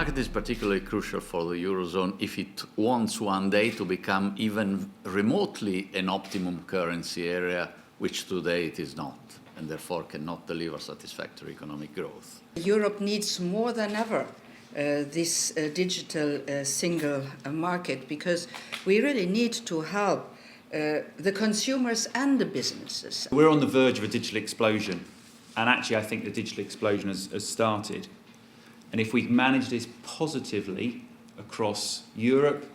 market is particularly crucial for the Eurozone if it wants one day to become even remotely an optimum currency area, which today it is not, and therefore cannot deliver satisfactory economic growth. Europe needs more than ever this digital single market, because we really need to help the consumers and the businesses. We're on the verge of a digital explosion, and actually I think the digital explosion has started. And if we manage this positively across Europe,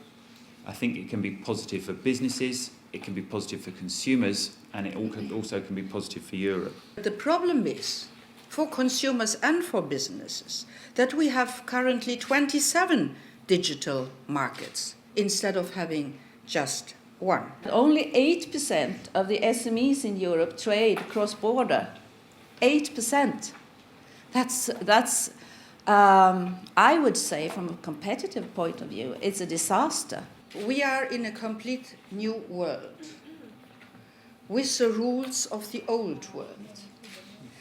I think it can be positive for businesses, it can be positive for consumers, and it also can be positive for Europe. The problem is, for consumers and for businesses, that we have currently 27 digital markets instead of having just one. Only 8% of the SMEs in Europe trade cross-border. 8%. That's I would say, from a competitive point of view, it's a disaster. We are in a complete new world with the rules of the old world.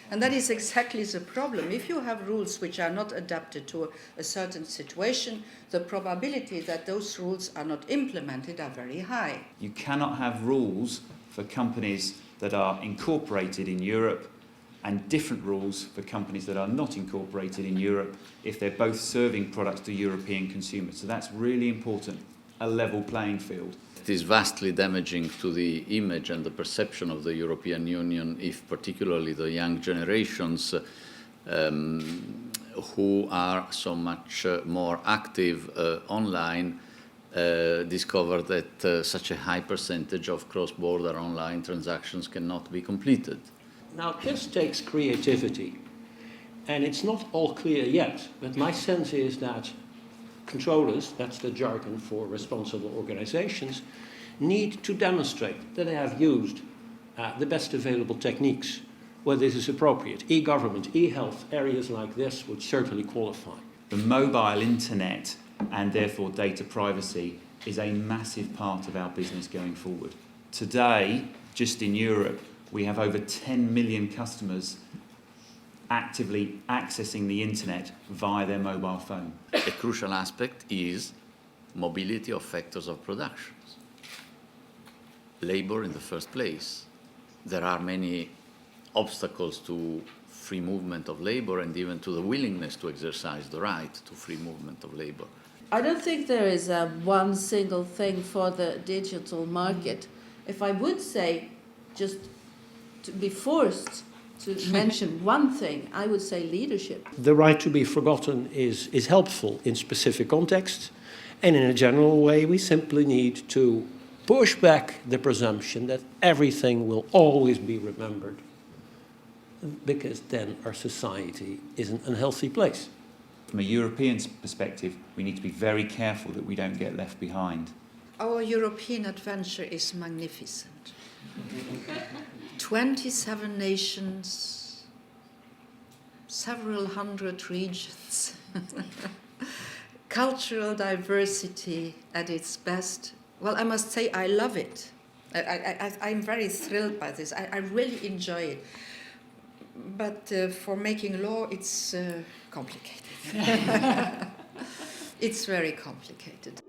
And that is exactly the problem. If you have rules which are not adapted to a certain situation, the probability that those rules are not implemented are very high. You cannot have rules for companies that are incorporated in Europe and different rules for companies that are not incorporated in Europe if they're both serving products to European consumers. So that's really important, a level playing field. It is vastly damaging to the image and the perception of the European Union if particularly the young generations who are so much more active online discover that such a high percentage of cross-border online transactions cannot be completed. Now, this takes creativity, and it's not all clear yet, but my sense is that controllers, that's the jargon for responsible organizations, need to demonstrate that they have used the best available techniques where this is appropriate. E-government, e-health, areas like this would certainly qualify. The mobile internet and therefore data privacy is a massive part of our business going forward. Today, just in Europe, we have over 10 million customers actively accessing the internet via their mobile phone. A crucial aspect is mobility of factors of production. Labor in the first place. There are many obstacles to free movement of labor and even to the willingness to exercise the right to free movement of labor. I don't think there is one single thing for the digital market. If I would say, just to be forced to mention one thing, I would say leadership. The right to be forgotten is helpful in specific contexts, and in a general way we simply need to push back the presumption that everything will always be remembered, because then our society is an unhealthy place. From a European perspective, we need to be very careful that we don't get left behind. Our European adventure is magnificent. 27 nations, several hundred regions, cultural diversity at its best. Well, I must say I love it. I'm very thrilled by this. I really enjoy it. But for making law, it's complicated. It's very complicated.